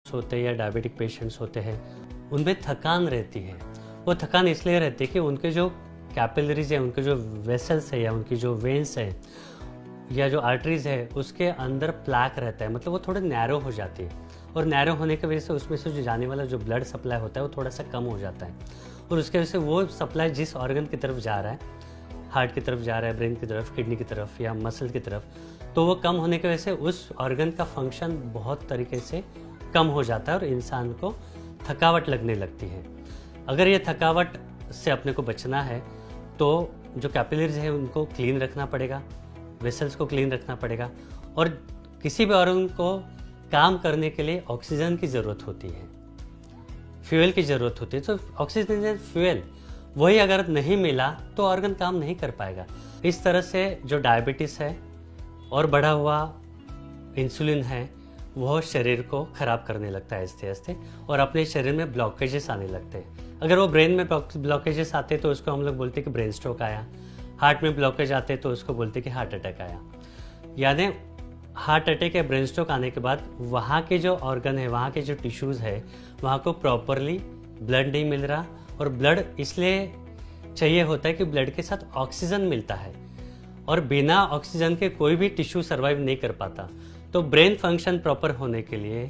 होते हैं या डायबिटिक पेशेंट्स होते हैं, उनमें थकान रहती है। वो थकान इसलिए रहती है कि उनके जो कैपिलरीज है, उनके जो वेसल्स है या उनकी जो वेन्स है या जो आर्टरीज है, उसके अंदर प्लैक रहता है, मतलब वो थोड़े नैरो हो जाती है। और नैरो होने की वजह से उसमें से जो जाने वाला जो ब्लड सप्लाई होता है वो थोड़ा सा कम हो जाता है, और उसके वजह से वो सप्लाई जिस ऑर्गन की तरफ जा रहा है, हार्ट की तरफ जा रहा है, ब्रेन की तरफ, किडनी की तरफ या मसल की तरफ, तो वो कम होने की वजह से उस ऑर्गन का फंक्शन बहुत तरीके से कम हो जाता है और इंसान को थकावट लगने लगती है। अगर ये थकावट से अपने को बचना है तो जो कैपिलरीज है उनको क्लीन रखना पड़ेगा, वेसल्स को क्लीन रखना पड़ेगा, और किसी भी ऑर्गन को काम करने के लिए ऑक्सीजन की ज़रूरत होती है, फ्यूल की ज़रूरत होती है। तो ऑक्सीजन फ्यूल वही अगर नहीं मिला तो ऑर्गन काम नहीं कर पाएगा। इस तरह से जो डायबिटीज़ है और बढ़ा हुआ इंसुलिन है वह शरीर को ख़राब करने लगता है आहिस्ते आहिस्ते, और अपने शरीर में ब्लॉकेजेस आने लगते हैं। अगर वो ब्रेन में ब्लॉकेजेस आते तो उसको हम लोग बोलते हैं कि ब्रेन स्ट्रोक आया, हार्ट में ब्लॉकेज आते तो उसको बोलते हैं कि हार्ट अटैक आया। यानी हार्ट अटैक या ब्रेन स्ट्रोक आने के बाद वहाँ के जो ऑर्गन है, वहाँ के जो टिश्यूज़ है, वहाँ को प्रॉपरली ब्लड नहीं मिल रहा, और ब्लड इसलिए चाहिए होता है कि ब्लड के साथ ऑक्सीजन मिलता है, और बिना ऑक्सीजन के कोई भी टिश्यू सर्वाइव नहीं कर पाता। तो ब्रेन फंक्शन प्रॉपर होने के लिए,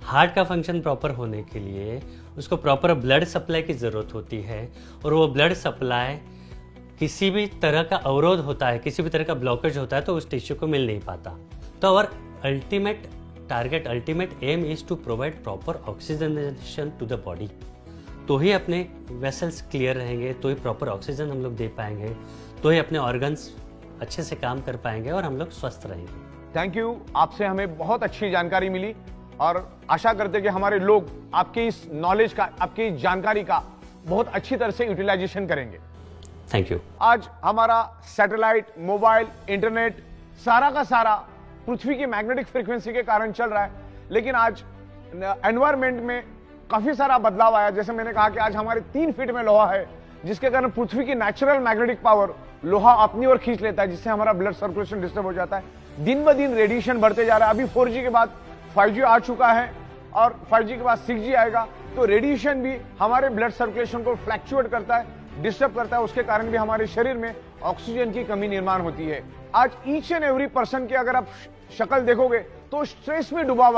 हार्ट का फंक्शन प्रॉपर होने के लिए उसको प्रॉपर ब्लड सप्लाई की ज़रूरत होती है, और वो ब्लड सप्लाई किसी भी तरह का अवरोध होता है, किसी भी तरह का ब्लॉकेज होता है तो उस टिश्यू को मिल नहीं पाता। तो our ultimate target, ultimate aim is to provide proper oxygenation to the body. तो ही अपने वेसल्स क्लियर रहेंगे, तो ही प्रॉपर ऑक्सीजन हम लोग दे पाएंगे, तो ही अपने ऑर्गन्स अच्छे से काम कर पाएंगे और हम लोग स्वस्थ रहेंगे। थैंक यू, आपसे हमें बहुत अच्छी जानकारी मिली, और आशा करते कि हमारे लोग आपकी इस नॉलेज का, आपकी जानकारी का बहुत अच्छी तरह से यूटिलाइजेशन करेंगे। Thank you. आज हमारा सैटेलाइट, मोबाइल, इंटरनेट सारा का सारा पृथ्वी की मैग्नेटिक फ्रीक्वेंसी के कारण चल रहा है, लेकिन आज एनवायरमेंट में काफी सारा बदलाव आया। जैसे मैंने कहा कि आज हमारे 3 फीट में लोहा है, जिसके कारण पृथ्वी की नेचुरल मैग्नेटिक पावर लोहा अपनी ओर खींच लेता है, जिससे हमारा ब्लड सर्कुलेशन डिस्टर्ब हो जाता है। दिन ब दिन रेडिएशन बढ़ते जा रहा है। अभी 4G के बाद 5G आ चुका है, और 5G के बाद 6G आएगा, तो रेडिएशन भी हमारे ब्लड सर्कुलेशन को फ्लैक्चुएट करता है, डिस्टर्ब करता है। उसके कारण भी हमारे शरीर में ऑक्सीजन की कमी निर्माण होती है। आज ईच एंड एवरी पर्सन की अगर आप शक्ल देखोगे तो स्ट्रेस में डूबा हुआ